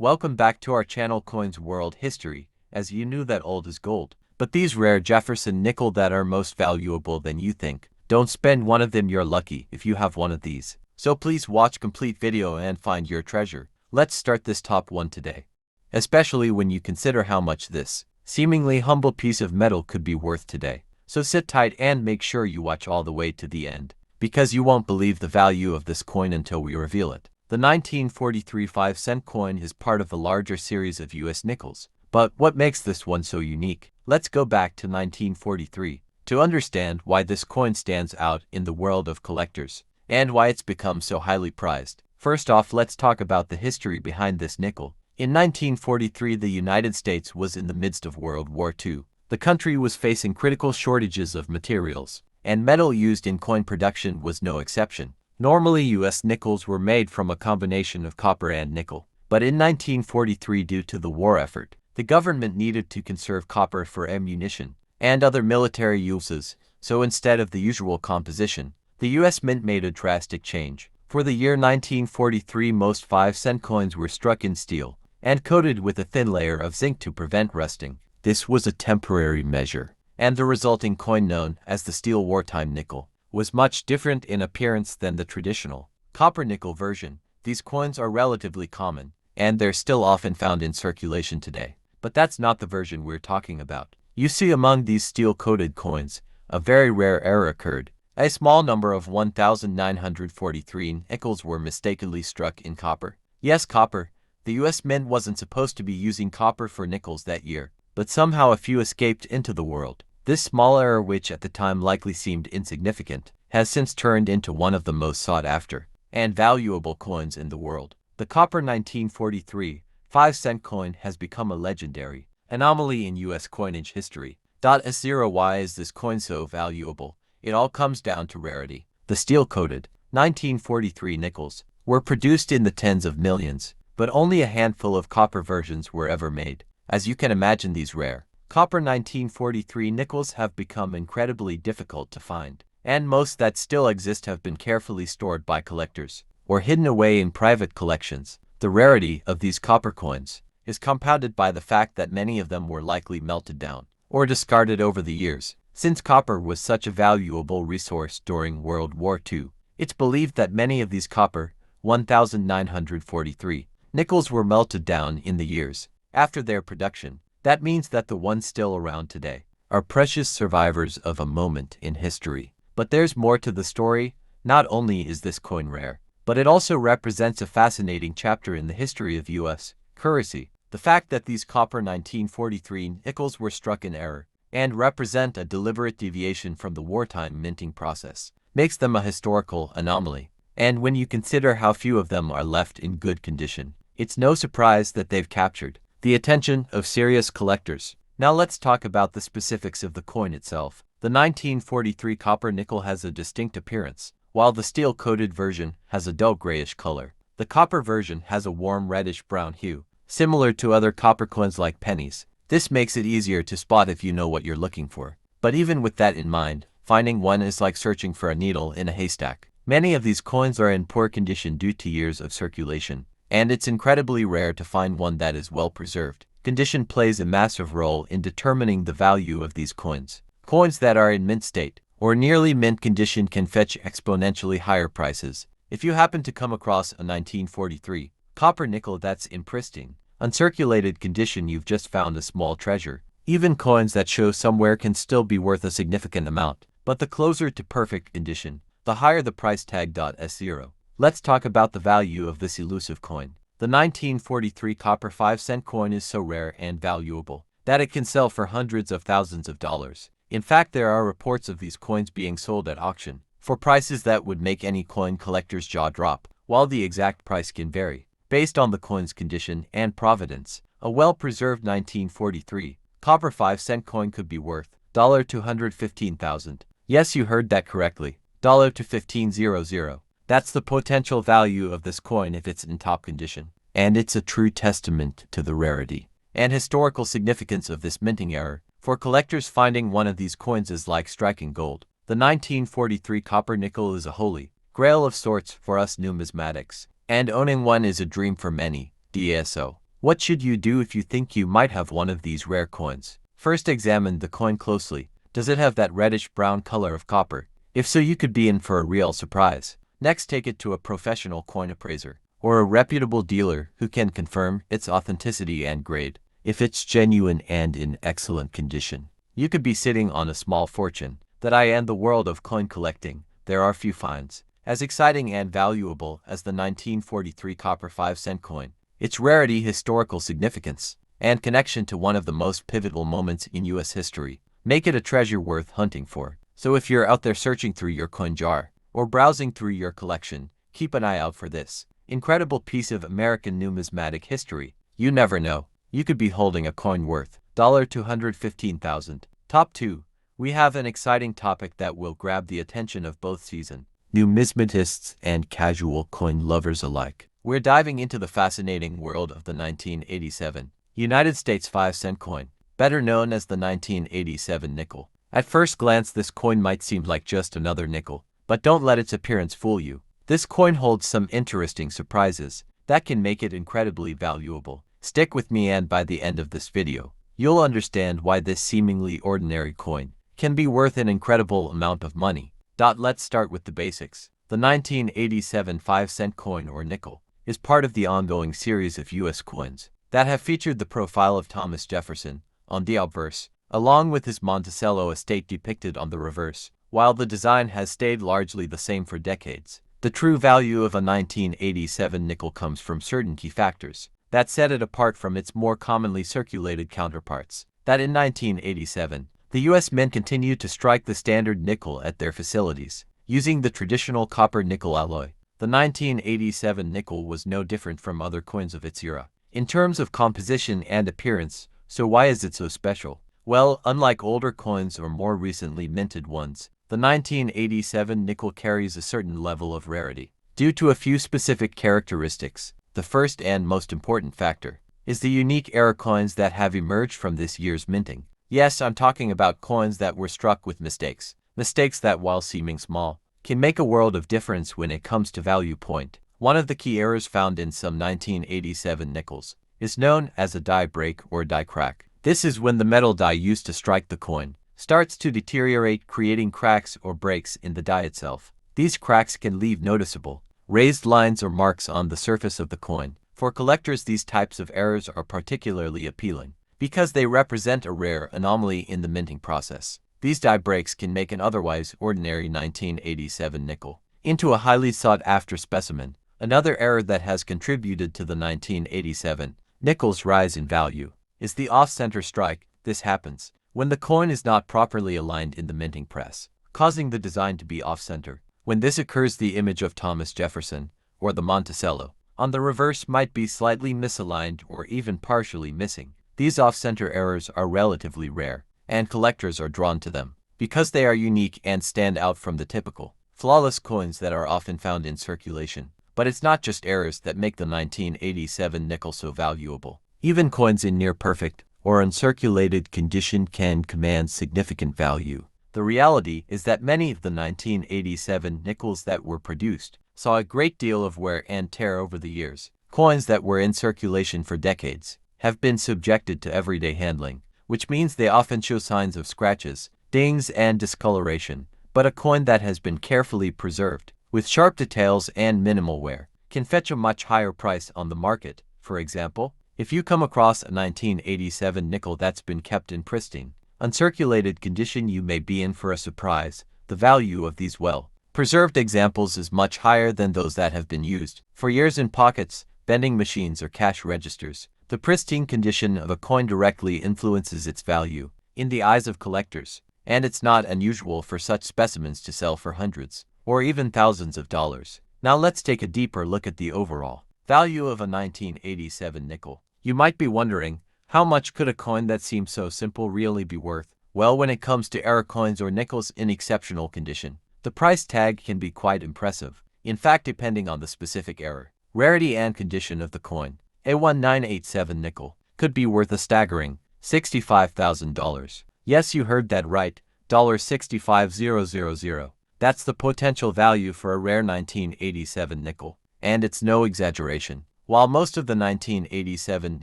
Welcome back to our channel Coins World History, as you knew that old is gold. But these rare Jefferson nickel that are most valuable than you think. Don't spend one of them, you're lucky if you have one of these. So please watch complete video and find your treasure. Let's start this top one today. Especially when you consider how much this seemingly humble piece of metal could be worth today. So sit tight and make sure you watch all the way to the end, because you won't believe the value of this coin until we reveal it. The 1943 5-cent coin is part of a larger series of US nickels. But what makes this one so unique? Let's go back to 1943 to understand why this coin stands out in the world of collectors and why it's become so highly prized. First off, let's talk about the history behind this nickel. In 1943, the United States was in the midst of World War II. The country was facing critical shortages of materials, and metal used in coin production was no exception. Normally, U.S. nickels were made from a combination of copper and nickel. But in 1943, due to the war effort, the government needed to conserve copper for ammunition and other military uses, so instead of the usual composition, the U.S. Mint made a drastic change. For the year 1943, most 5-cent coins were struck in steel and coated with a thin layer of zinc to prevent rusting. This was a temporary measure, and the resulting coin, known as the steel wartime nickel, was much different in appearance than the traditional copper-nickel version. These coins are relatively common, and they're still often found in circulation today. But that's not the version we're talking about. You see, among these steel-coated coins, a very rare error occurred. A small number of 1,943 nickels were mistakenly struck in copper. Yes, copper. The U.S. Mint wasn't supposed to be using copper for nickels that year, but somehow a few escaped into the world. This small error, which at the time likely seemed insignificant, has since turned into one of the most sought-after and valuable coins in the world. The copper 1943 5-cent coin has become a legendary anomaly in U.S. coinage history. S0 Why is this coin so valuable? It all comes down to rarity. The steel-coated 1943 nickels were produced in the tens of millions, but only a handful of copper versions were ever made. As you can imagine, these rare copper 1943 nickels have become incredibly difficult to find, and most that still exist have been carefully stored by collectors or hidden away in private collections. The rarity of these copper coins is compounded by the fact that many of them were likely melted down or discarded over the years. Since copper was such a valuable resource during World War II, it's believed that many of these copper 1943 nickels were melted down in the years after their production. That means that the ones still around today are precious survivors of a moment in history. But there's more to the story. Not only is this coin rare, but it also represents a fascinating chapter in the history of U.S. currency. The fact that these copper 1943 nickels were struck in error and represent a deliberate deviation from the wartime minting process makes them a historical anomaly. And when you consider how few of them are left in good condition, it's no surprise that they've captured the attention of serious collectors. Now let's talk about the specifics of the coin itself. The 1943 copper nickel has a distinct appearance, while the steel-coated version has a dull grayish color. The copper version has a warm reddish-brown hue, similar to other copper coins like pennies. This makes it easier to spot if you know what you're looking for. But even with that in mind, finding one is like searching for a needle in a haystack. Many of these coins are in poor condition due to years of circulation, and it's incredibly rare to find one that is well preserved. Condition plays a massive role in determining the value of these coins. Coins that are in mint state or nearly mint condition can fetch exponentially higher prices. If you happen to come across a 1943 copper nickel that's in pristine, uncirculated condition, you've just found a small treasure. Even coins that show somewhere can still be worth a significant amount, but the closer to perfect condition, the higher the price tag. S0. Let's talk about the value of this elusive coin. The 1943 copper 5-cent coin is so rare and valuable that it can sell for hundreds of thousands of dollars. In fact, there are reports of these coins being sold at auction for prices that would make any coin collector's jaw drop. While the exact price can vary based on the coin's condition and provenance, a well-preserved 1943 copper 5-cent coin could be worth $215,000. Yes, you heard that correctly. $215,000. That's the potential value of this coin if it's in top condition. And it's a true testament to the rarity and historical significance of this minting error. For collectors, finding one of these coins is like striking gold. The 1943 copper nickel is a holy grail of sorts for us numismatics, and owning one is a dream for many. DSO. What should you do if you think you might have one of these rare coins? First, examine the coin closely. Does it have that reddish-brown color of copper? If so, you could be in for a real surprise. Next, take it to a professional coin appraiser or a reputable dealer who can confirm its authenticity and grade. If it's genuine and in excellent condition, you could be sitting on a small fortune. In the world of coin collecting, there are few finds as exciting and valuable as the 1943 copper 5-cent coin. Its rarity, historical significance, and connection to one of the most pivotal moments in U.S. history make it a treasure worth hunting for. So if you're out there searching through your coin jar or browsing through your collection, keep an eye out for this incredible piece of American numismatic history. You never know, you could be holding a coin worth $215,000. Top 2. We have an exciting topic that will grab the attention of both seasoned numismatists and casual coin lovers alike. We're diving into the fascinating world of the 1987 United States 5-cent coin, better known as the 1987 nickel. At first glance, this coin might seem like just another nickel, but don't let its appearance fool you. This coin holds some interesting surprises that can make it incredibly valuable. Stick with me, and by the end of this video, you'll understand why this seemingly ordinary coin can be worth an incredible amount of money. Let's start with the basics. The 1987 5-cent coin or nickel is part of the ongoing series of U.S. coins that have featured the profile of Thomas Jefferson on the obverse, along with his Monticello estate depicted on the reverse. While the design has stayed largely the same for decades, the true value of a 1987 nickel comes from certain key factors that set it apart from its more commonly circulated counterparts. In 1987, the U.S. Mint continued to strike the standard nickel at their facilities, using the traditional copper-nickel alloy. The 1987 nickel was no different from other coins of its era in terms of composition and appearance. So why is it so special? Well, unlike older coins or more recently minted ones, the 1987 nickel carries a certain level of rarity due to a few specific characteristics. The first and most important factor is the unique error coins that have emerged from this year's minting. Yes, I'm talking about coins that were struck with mistakes. Mistakes that, while seeming small, can make a world of difference when it comes to value point. One of the key errors found in some 1987 nickels is known as a die break or die crack. This is when the metal die used to strike the coin starts to deteriorate, creating cracks or breaks in the die itself. These cracks can leave noticeable, raised lines or marks on the surface of the coin. For collectors, these types of errors are particularly appealing because they represent a rare anomaly in the minting process. These die breaks can make an otherwise ordinary 1987 nickel into a highly sought-after specimen. Another error that has contributed to the 1987 nickel's rise in value is the off-center strike. This happens when the coin is not properly aligned in the minting press, causing the design to be off-center. When this occurs, the image of Thomas Jefferson or the Monticello on the reverse might be slightly misaligned or even partially missing. These off-center errors are relatively rare, and collectors are drawn to them because they are unique and stand out from the typical flawless coins that are often found in circulation. But it's not just errors that make the 1987 nickel so valuable. Even coins in near-perfect or uncirculated condition can command significant value. The reality is that many of the 1987 nickels that were produced saw a great deal of wear and tear over the years. Coins that were in circulation for decades have been subjected to everyday handling, which means they often show signs of scratches, dings, and discoloration. But a coin that has been carefully preserved, with sharp details and minimal wear, can fetch a much higher price on the market. For example, if you come across a 1987 nickel that's been kept in pristine, uncirculated condition, you may be in for a surprise. The value of these well-preserved examples is much higher than those that have been used for years in pockets, vending machines, or cash registers. The pristine condition of a coin directly influences its value in the eyes of collectors, and it's not unusual for such specimens to sell for hundreds or even thousands of dollars. Now let's take a deeper look at the overall value of a 1987 nickel. You might be wondering, how much could a coin that seems so simple really be worth? Well, when it comes to error coins or nickels in exceptional condition, the price tag can be quite impressive. In fact, depending on the specific error, rarity, and condition of the coin, a 1987 nickel could be worth a staggering $65,000. Yes, you heard that right, $65,000. That's the potential value for a rare 1987 nickel. And it's no exaggeration. While most of the 1987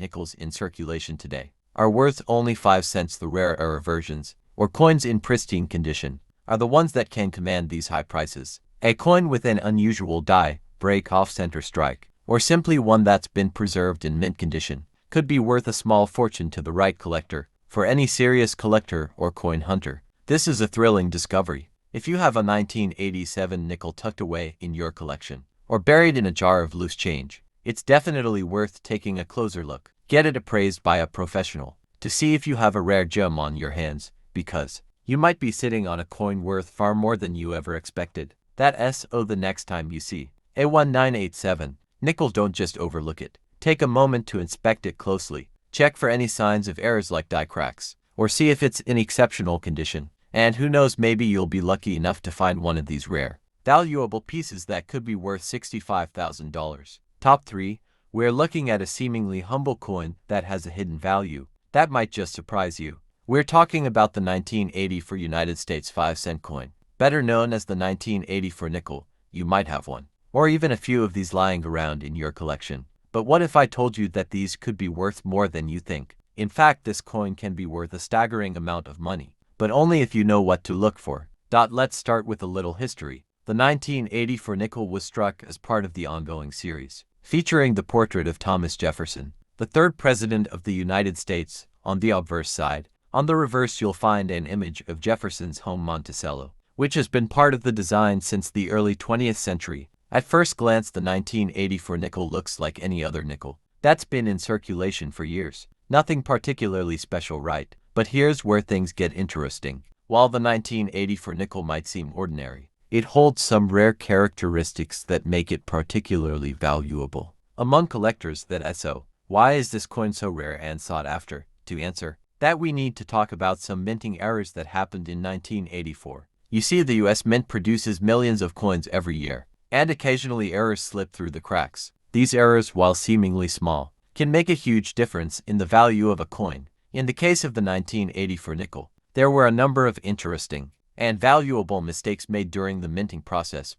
nickels in circulation today are worth only 5 cents, the rarer versions, or coins in pristine condition, are the ones that can command these high prices. A coin with an unusual die, break, off-center strike, or simply one that's been preserved in mint condition, could be worth a small fortune to the right collector. For any serious collector or coin hunter, this is a thrilling discovery. If you have a 1987 nickel tucked away in your collection, or buried in a jar of loose change, it's definitely worth taking a closer look. Get it appraised by a professional to see if you have a rare gem on your hands, because you might be sitting on a coin worth far more than you ever expected. The next time you see a 1987 nickel, don't just overlook it. Take a moment to inspect it closely. Check for any signs of errors like die cracks, or see if it's in exceptional condition. And who knows, maybe you'll be lucky enough to find one of these rare, valuable pieces that could be worth $65,000. Top 3. We're looking at a seemingly humble coin that has a hidden value that might just surprise you. We're talking about the 1984 United States 5-cent coin, better known as the 1984 nickel. You might have one, or even a few of these lying around in your collection. But what if I told you that these could be worth more than you think? In fact, this coin can be worth a staggering amount of money, but only if you know what to look for. Let's start with a little history. The 1984 nickel was struck as part of the ongoing series, featuring the portrait of Thomas Jefferson, the third president of the United States, on the obverse side. On the reverse, you'll find an image of Jefferson's home Monticello, which has been part of the design since the early 20th century. At first glance, the 1984 nickel looks like any other nickel that's been in circulation for years. Nothing particularly special, right? But here's where things get interesting. While the 1984 nickel might seem ordinary, it holds some rare characteristics that make it particularly valuable among collectors. Why is this coin so rare and sought after? To answer that, we need to talk about some minting errors that happened in 1984. You see, the US Mint produces millions of coins every year, and occasionally errors slip through the cracks. These errors, while seemingly small, can make a huge difference in the value of a coin. In the case of the 1984 nickel, there were a number of interesting and valuable mistakes made during the minting process.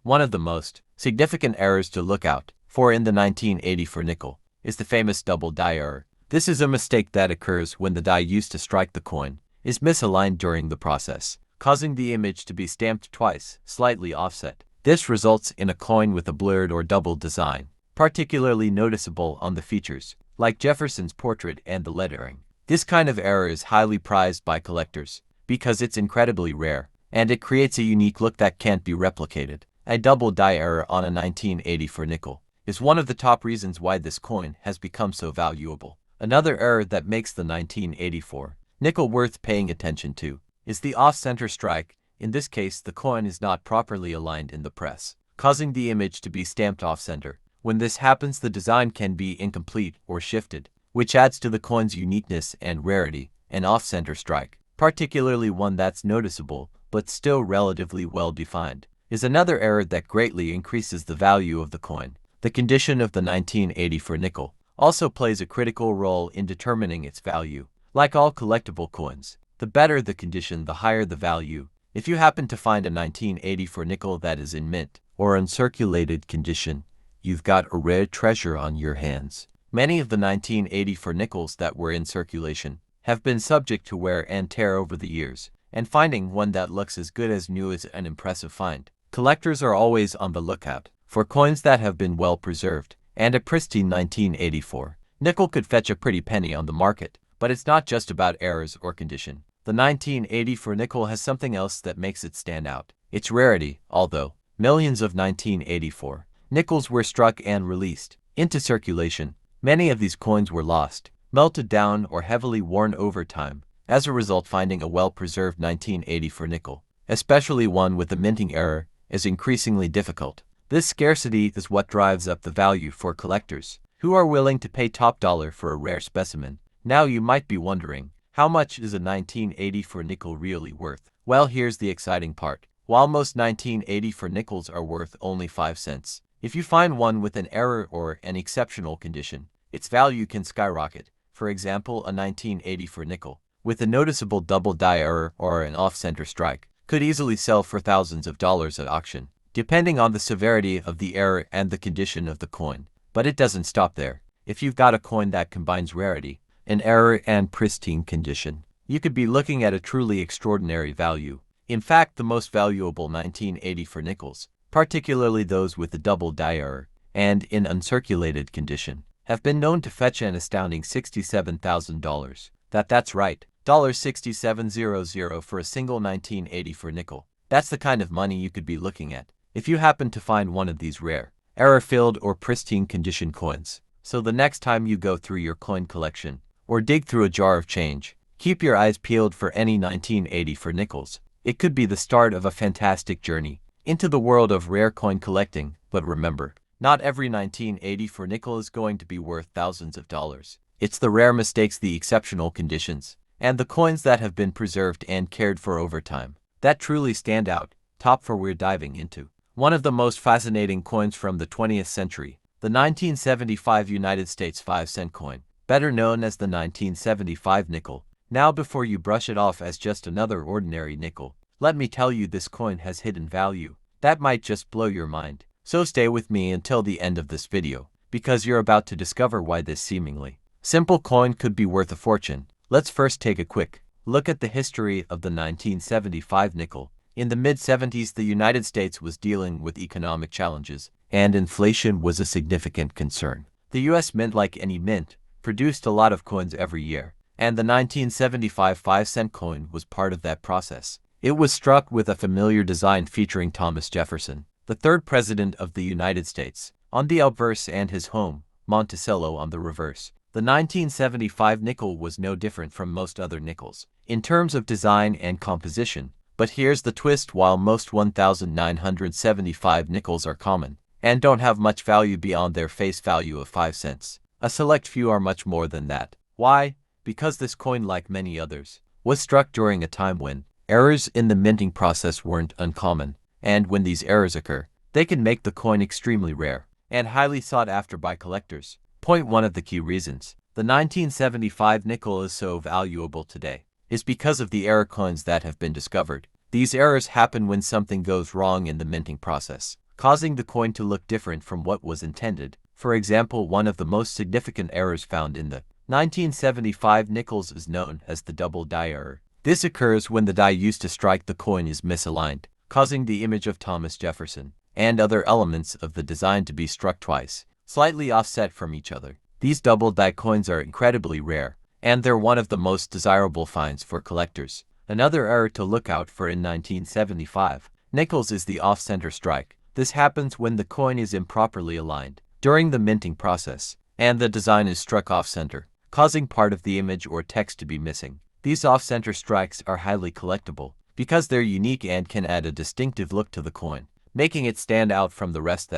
One of the most significant errors to look out for in the 1984 nickel is the famous double die error. This is a mistake that occurs when the die used to strike the coin is misaligned during the process, causing the image to be stamped twice, slightly offset. This results in a coin with a blurred or double design, particularly noticeable on the features, like Jefferson's portrait and the lettering. This kind of error is highly prized by collectors because it's incredibly rare, and it creates a unique look that can't be replicated. A double die error on a 1984 nickel is one of the top reasons why this coin has become so valuable. Another error that makes the 1984 nickel worth paying attention to is the off-center strike. In this case, the coin is not properly aligned in the press, causing the image to be stamped off-center. When this happens, the design can be incomplete or shifted, which adds to the coin's uniqueness and rarity. An off-center strike, particularly one that's noticeable but still relatively well-defined, is another error that greatly increases the value of the coin. The condition of the 1984 nickel also plays a critical role in determining its value. Like all collectible coins, the better the condition, the higher the value. If you happen to find a 1984 nickel that is in mint or uncirculated condition, you've got a rare treasure on your hands. Many of the 1984 nickels that were in circulation have been subject to wear and tear over the years, and finding one that looks as good as new is an impressive find. Collectors are always on the lookout for coins that have been well preserved, and a pristine 1984 nickel could fetch a pretty penny on the market. But it's not just about errors or condition. The 1984 nickel has something else that makes it stand out: its rarity. Although millions of 1984 nickels were struck and released into circulation, many of these coins were lost, melted down, or heavily worn over time. As a result, finding a well-preserved 1984 nickel, especially one with a minting error, is increasingly difficult. This scarcity is what drives up the value for collectors, who are willing to pay top dollar for a rare specimen. Now you might be wondering, how much is a 1984 nickel really worth? Well, here's the exciting part. While most 1984 nickels are worth only 5 cents, if you find one with an error or an exceptional condition, its value can skyrocket. For example, a 1984 nickel with a noticeable double die error or an off-center strike could easily sell for thousands of dollars at auction, depending on the severity of the error and the condition of the coin. But it doesn't stop there. If you've got a coin that combines rarity, an error, and pristine condition, you could be looking at a truly extraordinary value. In fact, the most valuable 1980 for nickels, particularly those with the double die error and in uncirculated condition, have been known to fetch an astounding $67,000. That's right, $67,000 for a single 1980 for nickel. That's the kind of money you could be looking at if you happen to find one of these rare, error-filled or pristine condition coins. So the next time you go through your coin collection or dig through a jar of change, keep your eyes peeled for any 1980 for nickels. It could be the start of a fantastic journey into the world of rare coin collecting. But remember, not every 1980 for nickel is going to be worth thousands of dollars. It's the rare mistakes, the exceptional conditions, and the coins that have been preserved and cared for over time that truly stand out. Top 4 we're diving into one of the most fascinating coins from the 20th century, the 1975 United States 5-cent coin, better known as the 1975 nickel. Now, before you brush it off as just another ordinary nickel, let me tell you this coin has hidden value that might just blow your mind. So stay with me until the end of this video, because you're about to discover why this seemingly simple coin could be worth a fortune. Let's first take a quick look at the history of the 1975 nickel. In the mid-70s, the United States was dealing with economic challenges, and inflation was a significant concern. The U.S. Mint, like any mint, produced a lot of coins every year, and the 1975 5-cent coin was part of that process. It was struck with a familiar design featuring Thomas Jefferson, the third president of the United States, on the obverse and his home, Monticello, on the reverse. The 1975 nickel was no different from most other nickels in terms of design and composition. But here's the twist: while most 1,975 nickels are common and don't have much value beyond their face value of 5 cents, a select few are much more than that. Why? Because this coin, like many others, was struck during a time when errors in the minting process weren't uncommon, and when these errors occur, they can make the coin extremely rare and highly sought after by collectors. Point 1 of the key reasons the 1975 nickel is so valuable today is because of the error coins that have been discovered. These errors happen when something goes wrong in the minting process, causing the coin to look different from what was intended. For example, one of the most significant errors found in the 1975 nickels is known as the double die error. This occurs when the die used to strike the coin is misaligned, causing the image of Thomas Jefferson and other elements of the design to be struck twice, slightly offset from each other. These double die coins are incredibly rare, and they're one of the most desirable finds for collectors. Another error to look out for in 1975 nickels is the off-center strike. This happens when the coin is improperly aligned during the minting process, and the design is struck off-center, causing part of the image or text to be missing. These off-center strikes are highly collectible because they're unique and can add a distinctive look to the coin, making it stand out from the rest.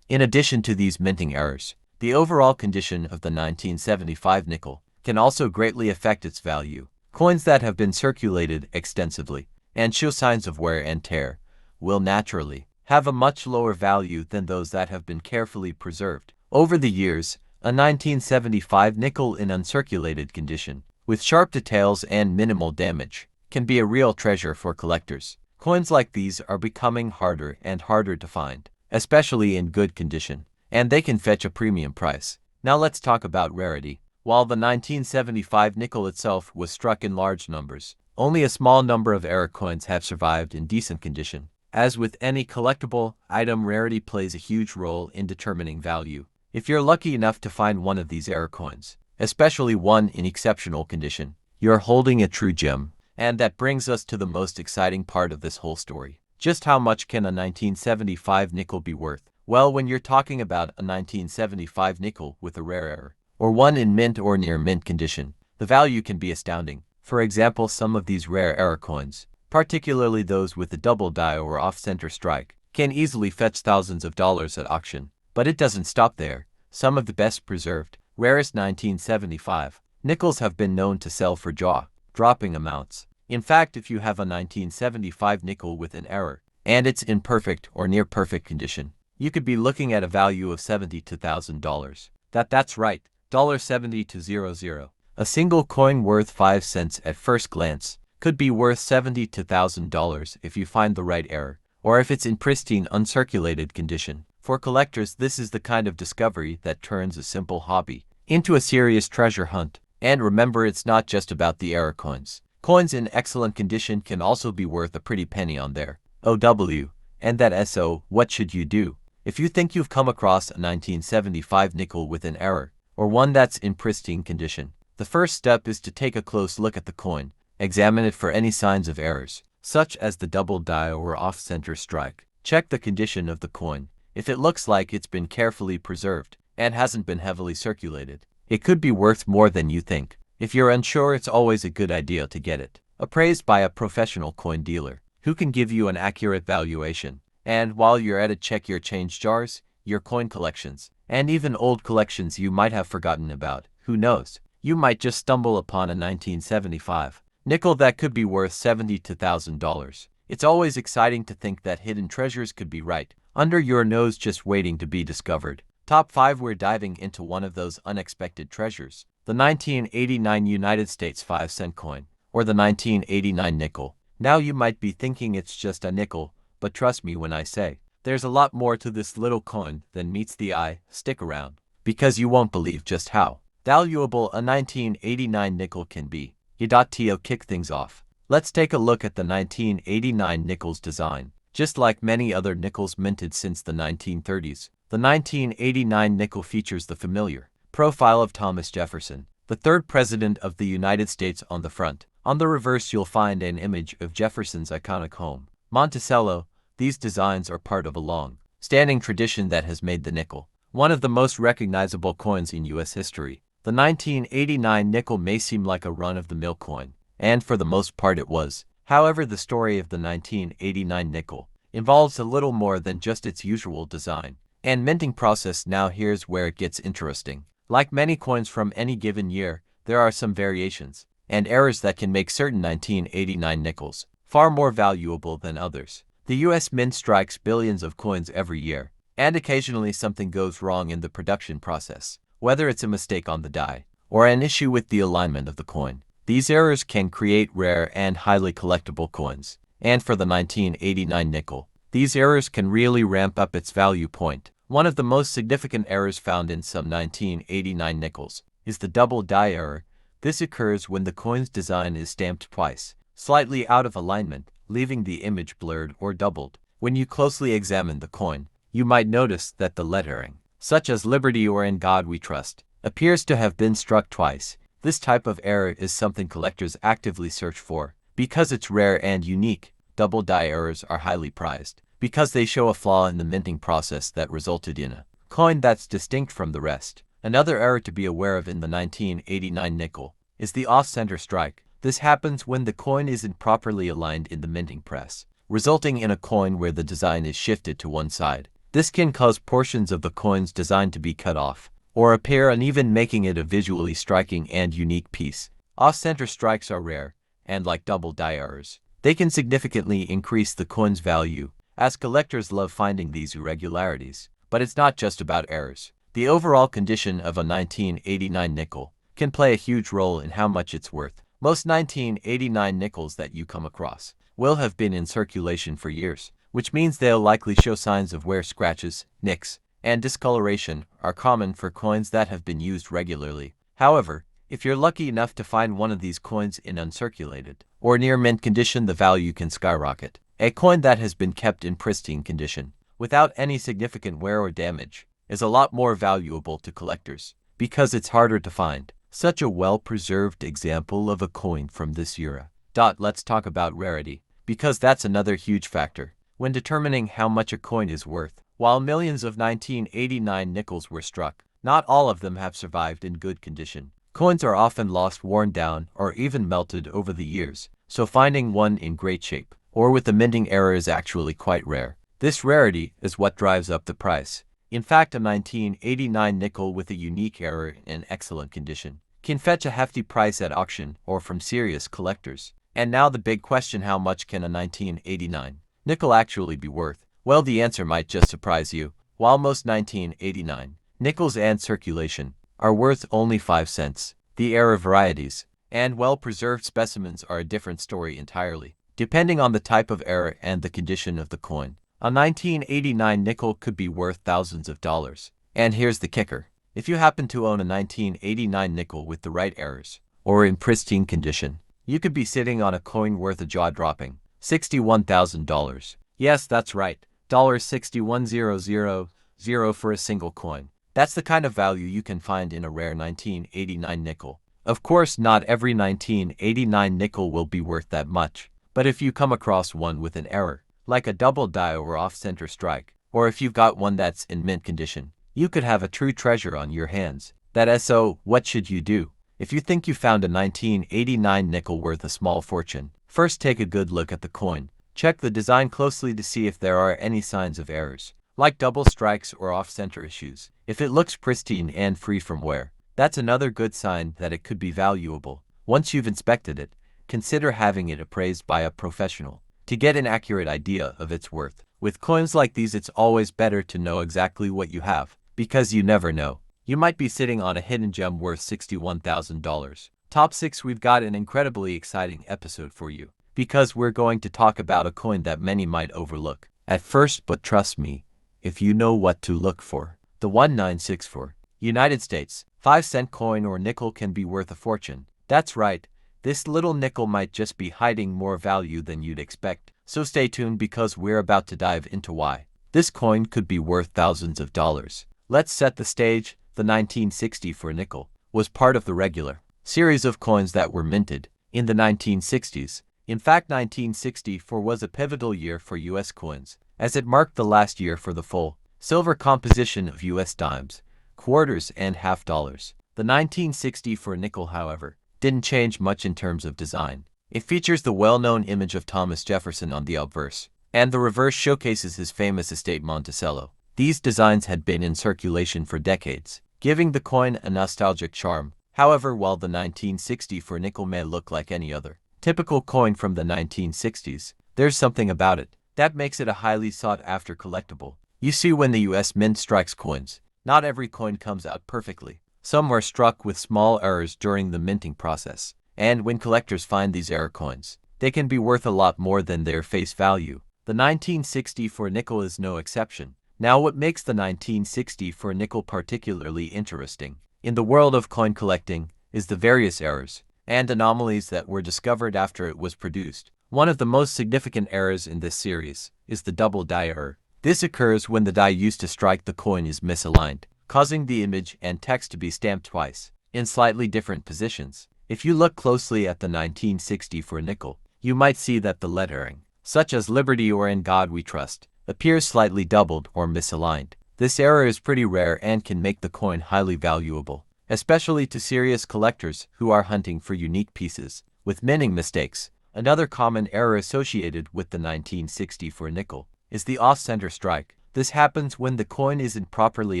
In addition to these minting errors, the overall condition of the 1975 nickel can also greatly affect its value. Coins that have been circulated extensively and show signs of wear and tear will naturally have a much lower value than those that have been carefully preserved. Over the years, a 1975 nickel in uncirculated condition, with sharp details and minimal damage, can be a real treasure for collectors. Coins like these are becoming harder and harder to find, especially in good condition, and they can fetch a premium price. Now let's talk about rarity. While the 1975 nickel itself was struck in large numbers, only a small number of error coins have survived in decent condition. As with any collectible item, rarity plays a huge role in determining value. If you're lucky enough to find one of these error coins, especially one in exceptional condition, you're holding a true gem. And that brings us to the most exciting part of this whole story. Just how much can a 1975 nickel be worth? Well, when you're talking about a 1975 nickel with a rare error, or one in mint or near mint condition, the value can be astounding. For example, some of these rare error coins, particularly those with a double die or off-center strike, can easily fetch thousands of dollars at auction. But it doesn't stop there. Some of the best preserved, rarest 1975 nickels have been known to sell for jaw-dropping amounts. In fact, if you have a 1975 nickel with an error, and it's in perfect or near perfect condition, you could be looking at a value of $72,000. That's right, $72,000. A single coin worth 5 cents at first glance could be worth $72,000 if you find the right error, or if it's in pristine uncirculated condition. For collectors, this is the kind of discovery that turns a simple hobby into a serious treasure hunt. And remember, it's not just about the error coins. Coins in excellent condition can also be worth a pretty penny on their OW. And that SO, what should you do? If you think you've come across a 1975 nickel with an error, or one that's in pristine condition, the first step is to take a close look at the coin. Examine it for any signs of errors, such as the double die or off-center strike. Check the condition of the coin. If it looks like it's been carefully preserved and hasn't been heavily circulated, it could be worth more than you think. If you're unsure, it's always a good idea to get it appraised by a professional coin dealer who can give you an accurate valuation. And while you're at it, check your change jars, your coin collections, and even old collections you might have forgotten about. Who knows? You might just stumble upon a 1975 nickel that could be worth $70 to $1,000. It's always exciting to think that hidden treasures could be right under your nose, just waiting to be discovered. Top 5. We're diving into one of those unexpected treasures. The 1989 United States 5-cent coin, or the 1989 nickel. Now you might be thinking it's just a nickel, but trust me when I say, there's a lot more to this little coin than meets the eye. Stick around, because you won't believe just how valuable a 1989 nickel can be. To kick things off, let's take a look at the 1989 nickel's design. Just like many other nickels minted since the 1930s, the 1989 nickel features the familiar profile of Thomas Jefferson, the third president of the United States, on the front. On the reverse, you'll find an image of Jefferson's iconic home, Monticello. These designs are part of a long-standing tradition that has made the nickel one of the most recognizable coins in U.S. history. The 1989 nickel may seem like a run-of-the-mill coin, and for the most part it was. However, the story of the 1989 nickel involves a little more than just its usual design and minting process. Now here's where it gets interesting. Like many coins from any given year, there are some variations and errors that can make certain 1989 nickels far more valuable than others. The U.S. Mint strikes billions of coins every year, and occasionally something goes wrong in the production process, whether it's a mistake on the die or an issue with the alignment of the coin. These errors can create rare and highly collectible coins, and for the 1989 nickel, these errors can really ramp up its value point. One of the most significant errors found in some 1989 nickels is the double die error. This occurs when the coin's design is stamped twice, slightly out of alignment, leaving the image blurred or doubled. When you closely examine the coin, you might notice that the lettering, such as Liberty or In God We Trust, appears to have been struck twice. This type of error is something collectors actively search for because it's rare and unique. Double die errors are highly prized because they show a flaw in the minting process that resulted in a coin that's distinct from the rest. Another error to be aware of in the 1989 nickel is the off-center strike. This happens when the coin isn't properly aligned in the minting press, resulting in a coin where the design is shifted to one side. This can cause portions of the coin's design to be cut off or appear uneven, making it a visually striking and unique piece. Off-center strikes are rare, and like double die errors, they can significantly increase the coin's value, as collectors love finding these irregularities. But it's not just about errors. The overall condition of a 1989 nickel can play a huge role in how much it's worth. Most 1989 nickels that you come across will have been in circulation for years, which means they'll likely show signs of wear. Scratches, nicks, and discoloration are common for coins that have been used regularly. However, if you're lucky enough to find one of these coins in uncirculated or near mint condition, the value can skyrocket. A coin that has been kept in pristine condition, without any significant wear or damage, is a lot more valuable to collectors because it's harder to find such a well-preserved example of a coin from this era. Let's talk about rarity, because that's another huge factor when determining how much a coin is worth. While millions of 1989 nickels were struck, not all of them have survived in good condition. Coins are often lost, worn down, or even melted over the years, so finding one in great shape or with a minting error is actually quite rare. This rarity is what drives up the price. In fact, a 1989 nickel with a unique error in excellent condition can fetch a hefty price at auction or from serious collectors. And now the big question: how much can a 1989 nickel actually be worth? Well, the answer might just surprise you. While most 1989 nickels and circulation are worth only 5 cents, the error varieties and well-preserved specimens are a different story entirely. Depending on the type of error and the condition of the coin, A 1989 nickel could be worth thousands of dollars. And here's the kicker. If you happen to own a 1989 nickel with the right errors, or in pristine condition, you could be sitting on a coin worth a jaw-dropping $61,000. Yes, that's right, $61,000 for a single coin. That's the kind of value you can find in a rare 1989 nickel. Of course, not every 1989 nickel will be worth that much, but if you come across one with an error, like a double die or off-center strike, or if you've got one that's in mint condition, you could have a true treasure on your hands. So, what should you do? If you think you found a 1989 nickel worth a small fortune, first take a good look at the coin. Check the design closely to see if there are any signs of errors, like double strikes or off-center issues. If it looks pristine and free from wear, that's another good sign that it could be valuable. Once you've inspected it, consider having it appraised by a professional to get an accurate idea of its worth. With coins like these, it's always better to know exactly what you have, because you never know. You might be sitting on a hidden gem worth $61,000. Top 6. We've got an incredibly exciting episode for you, because we're going to talk about a coin that many might overlook at first, but trust me, if you know what to look for. The 1964 United States 5-cent coin or nickel can be worth a fortune. That's right, this little nickel might just be hiding more value than you'd expect. So stay tuned, because we're about to dive into why this coin could be worth thousands of dollars. Let's set the stage. The 1964 nickel was part of the regular series of coins that were minted in the 1960s. In fact, 1964 was a pivotal year for U.S. coins, as it marked the last year for the full silver composition of U.S. dimes, quarters, and half dollars. The 1964 nickel, however, didn't change much in terms of design. It features the well-known image of Thomas Jefferson on the obverse, and the reverse showcases his famous estate Monticello. These designs had been in circulation for decades, giving the coin a nostalgic charm. However, while the 1964 nickel may look like any other typical coin from the 1960s, there's something about it that makes it a highly sought-after collectible. You see, when the U.S. Mint strikes coins, not every coin comes out perfectly. Some are struck with small errors during the minting process, and when collectors find these error coins, they can be worth a lot more than their face value. The 1964 nickel is no exception. Now, what makes the 1964 nickel particularly interesting in the world of coin collecting is the various errors and anomalies that were discovered after it was produced. One of the most significant errors in this series is the double die error. This occurs when the die used to strike the coin is misaligned, causing the image and text to be stamped twice in slightly different positions. If you look closely at the 1964 nickel, you might see that the lettering, such as Liberty or In God We Trust, appears slightly doubled or misaligned. This error is pretty rare and can make the coin highly valuable, especially to serious collectors who are hunting for unique pieces with minting mistakes. Another common error associated with the 1964 nickel is the off-center strike. This happens when the coin isn't properly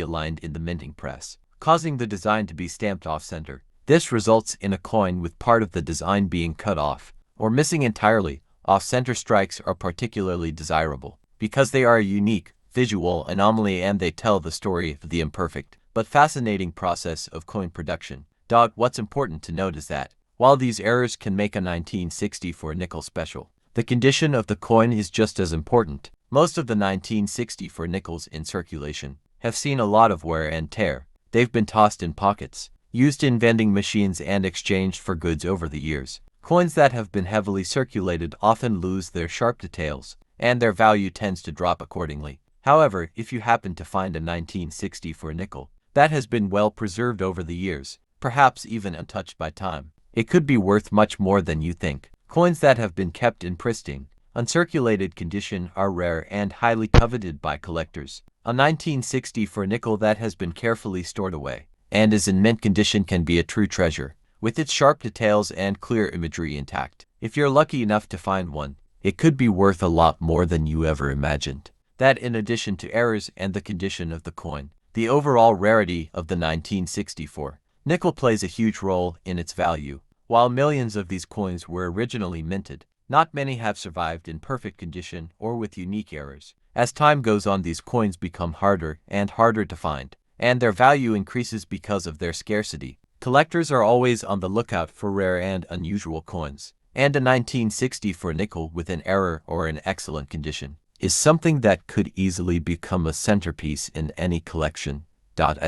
aligned in the minting press, causing the design to be stamped off-center. This results in a coin with part of the design being cut off or missing entirely. Off-center strikes are particularly desirable because they are a unique visual anomaly and they tell the story of the imperfect but fascinating process of coin production. What's important to note is that while these errors can make a 1964 nickel special, the condition of the coin is just as important. Most of the 1964 nickels in circulation have seen a lot of wear and tear. They've been tossed in pockets, used in vending machines, and exchanged for goods over the years. Coins that have been heavily circulated often lose their sharp details, and their value tends to drop accordingly. However, if you happen to find a 1964 nickel that has been well preserved over the years, perhaps even untouched by time, it could be worth much more than you think. Coins that have been kept in pristine, uncirculated condition are rare and highly coveted by collectors. A 1964 nickel that has been carefully stored away and is in mint condition can be a true treasure, with its sharp details and clear imagery intact. If you're lucky enough to find one, it could be worth a lot more than you ever imagined. That, in addition to errors and the condition of the coin, the overall rarity of the 1964 nickel plays a huge role in its value. While millions of these coins were originally minted, not many have survived in perfect condition or with unique errors. As time goes on, these coins become harder and harder to find, and their value increases because of their scarcity. Collectors are always on the lookout for rare and unusual coins, and a 1964 nickel with an error or in excellent condition is something that could easily become a centerpiece in any collection.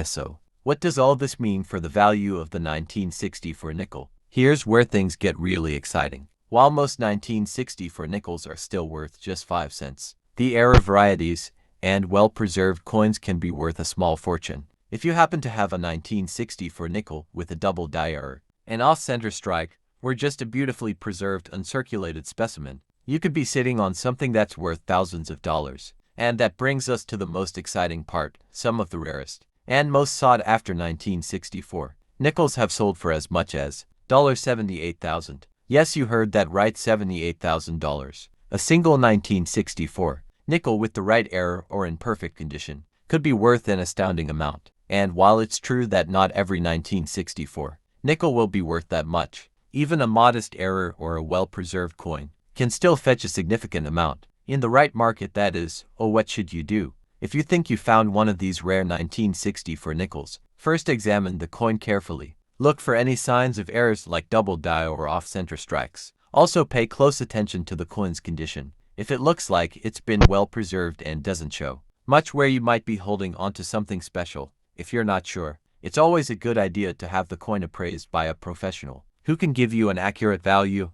So, what does all this mean for the value of the 1964 nickel? Here's where things get really exciting. While most 1964 nickels are still worth just 5 cents, the rare varieties and well-preserved coins can be worth a small fortune. If you happen to have a 1964 nickel with a double die error, an off-center strike, or just a beautifully preserved uncirculated specimen, you could be sitting on something that's worth thousands of dollars. And that brings us to the most exciting part. Some of the rarest and most sought-after 1964 nickels have sold for as much as $78,000. Yes, you heard that right, $78,000. A single 1964 nickel with the right error or in perfect condition could be worth an astounding amount. And while it's true that not every 1964 nickel will be worth that much, even a modest error or a well-preserved coin can still fetch a significant amount. In the right market, that is. Oh, what should you do? If you think you found one of these rare 1964 nickels, first examine the coin carefully. Look for any signs of errors like double die or off-center strikes. Also pay close attention to the coin's condition. If it looks like it's been well preserved and doesn't show much where you might be holding onto something special. If you're not sure, it's always a good idea to have the coin appraised by a professional who can give you an accurate value.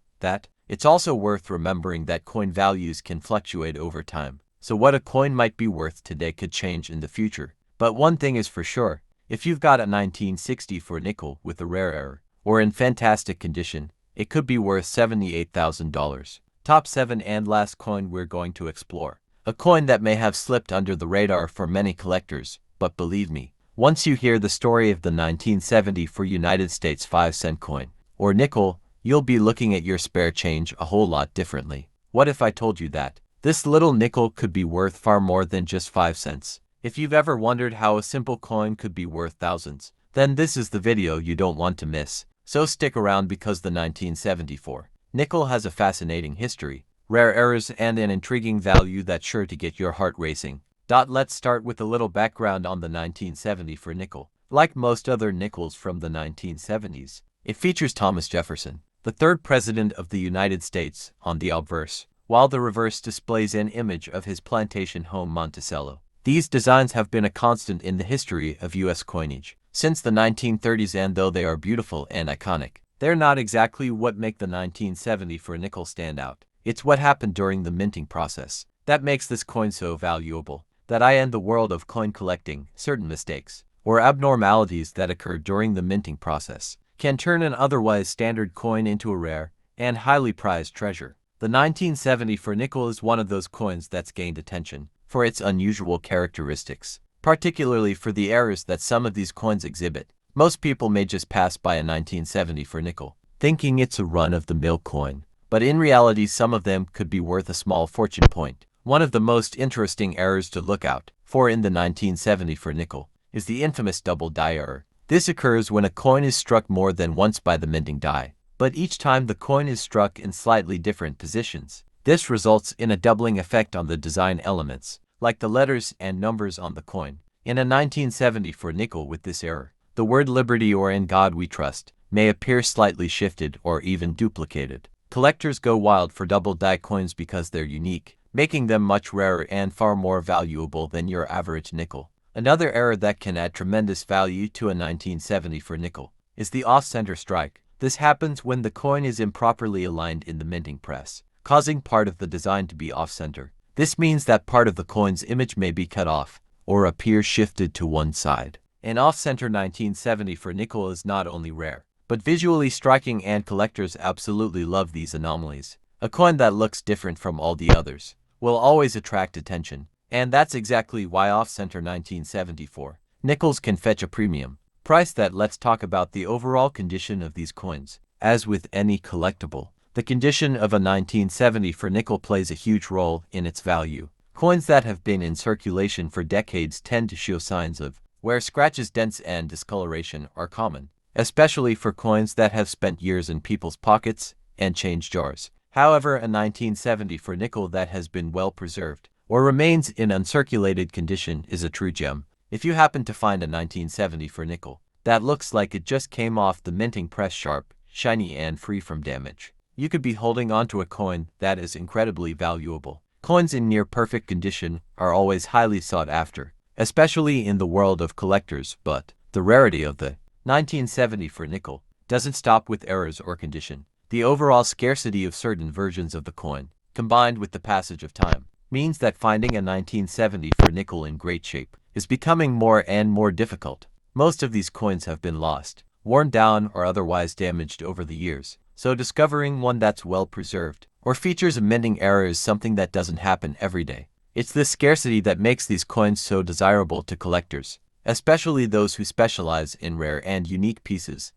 It's also worth remembering that coin values can fluctuate over time, so what a coin might be worth today could change in the future. But one thing is for sure, if you've got a 1964 nickel with a rare error, or in fantastic condition, it could be worth $78,000. Top 7 and last coin we're going to explore. A coin that may have slipped under the radar for many collectors, but believe me, once you hear the story of the 1974 United States 5-cent coin, or nickel, you'll be looking at your spare change a whole lot differently. What if I told you that this little nickel could be worth far more than just 5 cents? If you've ever wondered how a simple coin could be worth thousands, then this is the video you don't want to miss. So stick around because the 1974 nickel has a fascinating history, rare errors, and an intriguing value that's sure to get your heart racing. Let's start with a little background on the 1974 nickel. Like most other nickels from the 1970s, it features Thomas Jefferson, the third president of the United States, on the obverse, while the reverse displays an image of his plantation home Monticello. These designs have been a constant in the history of U.S. coinage since the 1930s, and though they are beautiful and iconic, they're not exactly what make the 1974 nickel stand out. It's what happened during the minting process that makes this coin so valuable. That in the world of coin collecting, certain mistakes or abnormalities that occur during the minting process can turn an otherwise standard coin into a rare and highly prized treasure. The 1974 nickel is one of those coins that's gained attention for its unusual characteristics, particularly for the errors that some of these coins exhibit. Most people may just pass by a 1974 nickel, thinking it's a run-of-the-mill coin, but in reality some of them could be worth a small fortune point. One of the most interesting errors to look out for in the 1974 nickel is the infamous double die error. This occurs when a coin is struck more than once by the minting die, but each time the coin is struck in slightly different positions. This results in a doubling effect on the design elements, like the letters and numbers on the coin. In a 1974 nickel with this error, the word liberty or in God we trust may appear slightly shifted or even duplicated. Collectors go wild for double die coins because they're unique, making them much rarer and far more valuable than your average nickel. Another error that can add tremendous value to a 1974 nickel is the off-center strike. This happens when the coin is improperly aligned in the minting press, causing part of the design to be off-center. This means that part of the coin's image may be cut off or appear shifted to one side. An off-center 1974 nickel is not only rare, but visually striking, and collectors absolutely love these anomalies. A coin that looks different from all the others will always attract attention, and that's exactly why off-center 1974 nickels can fetch a premium price. Let's talk about the overall condition of these coins. As with any collectible, the condition of a 1974 nickel plays a huge role in its value. Coins that have been in circulation for decades tend to show signs of wear, scratches, dents, and discoloration are common, especially for coins that have spent years in people's pockets and change jars. However, a 1974 nickel that has been well preserved or remains in uncirculated condition is a true gem. If you happen to find a 1974 nickel that looks like it just came off the minting press, sharp, shiny, and free from damage, you could be holding onto a coin that is incredibly valuable. Coins in near-perfect condition are always highly sought after, especially in the world of collectors, but the rarity of the 1970 for nickel doesn't stop with errors or condition. The overall scarcity of certain versions of the coin, combined with the passage of time, means that finding a 1970 for nickel in great shape is becoming more and more difficult. Most of these coins have been lost, worn down, or otherwise damaged over the years, so discovering one that's well preserved or features a mending error is something that doesn't happen every day. It's this scarcity that makes these coins so desirable to collectors, especially those who specialize in rare and unique pieces.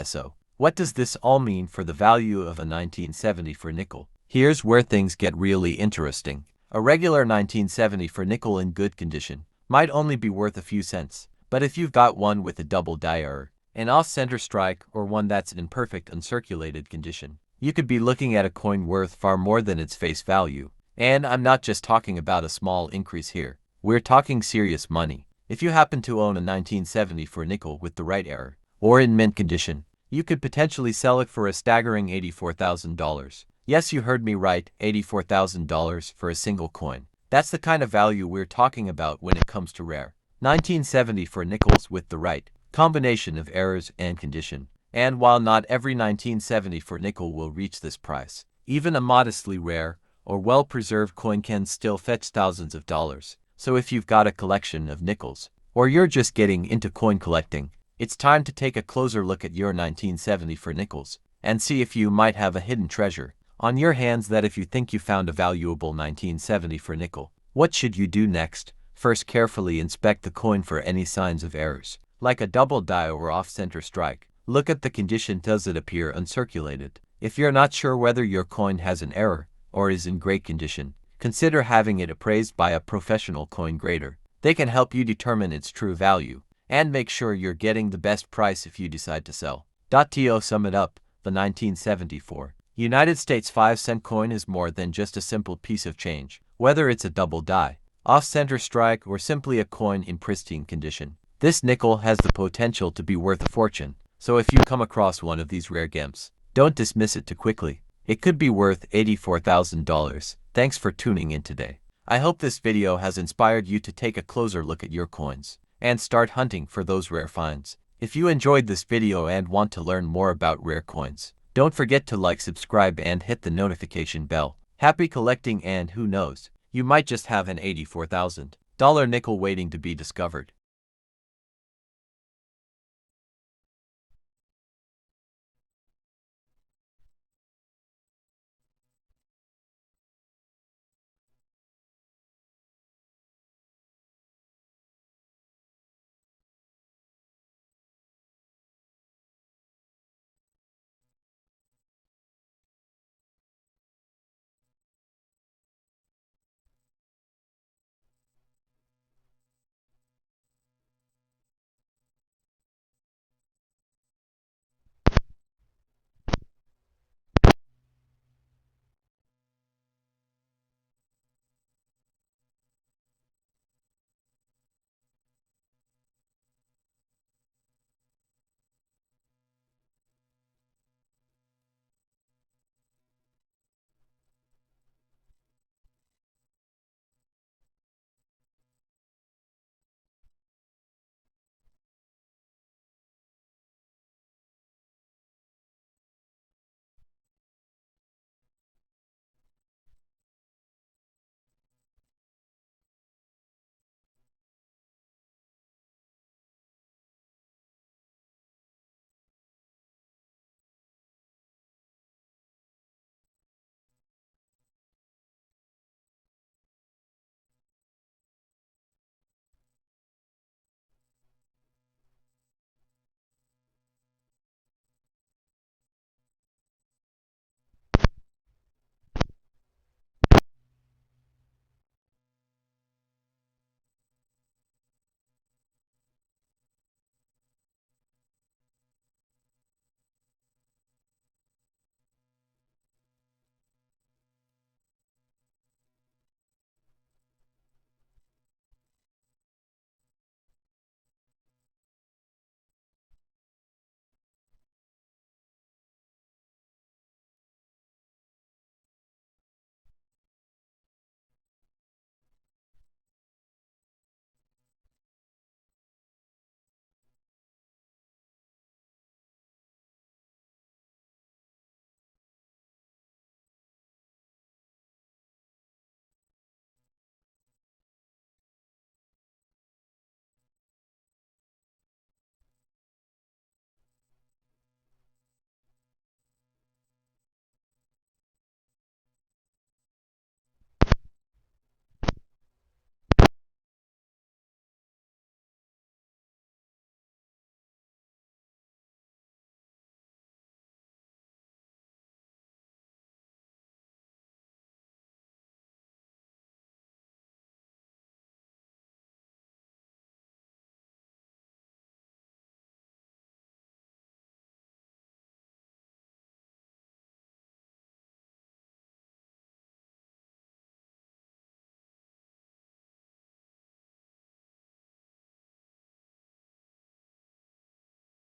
So, what does this all mean for the value of a 1970 for nickel? Here's where things get really interesting. A regular 1970 for nickel in good condition might only be worth a few cents, but if you've got one with a double die error, an off-center strike, or one that's in perfect uncirculated condition, you could be looking at a coin worth far more than its face value. And I'm not just talking about a small increase here. We're talking serious money. If you happen to own a 1970 for nickel with the right error, or in mint condition, you could potentially sell it for a staggering $84,000. Yes, you heard me right, $84,000 for a single coin. That's the kind of value we're talking about when it comes to rare 1970 for nickels with the right combination of errors and condition. And while not every 1970 for nickel will reach this price, even a modestly rare or well-preserved coin can still fetch thousands of dollars. So if you've got a collection of nickels, or you're just getting into coin collecting, it's time to take a closer look at your 1970 for nickels and see if you might have a hidden treasure on your hands. That if you think you found a valuable 1970 for nickel, what should you do next? First, carefully inspect the coin for any signs of errors, like a double die or off-center strike. Look at the condition. Does it appear uncirculated? If you're not sure whether your coin has an error or is in great condition, consider having it appraised by a professional coin grader. They can help you determine its true value and make sure you're getting the best price if you decide to sell. To sum it up, the 1974 United States 5-cent coin is more than just a simple piece of change. Whether it's a double die, off-center strike, or simply a coin in pristine condition, this nickel has the potential to be worth a fortune. So if you come across one of these rare gems, don't dismiss it too quickly. It could be worth $84,000. Thanks for tuning in today. I hope this video has inspired you to take a closer look at your coins and start hunting for those rare finds. If you enjoyed this video and want to learn more about rare coins, don't forget to like, subscribe, and hit the notification bell. Happy collecting, and who knows, you might just have an $84,000 nickel waiting to be discovered.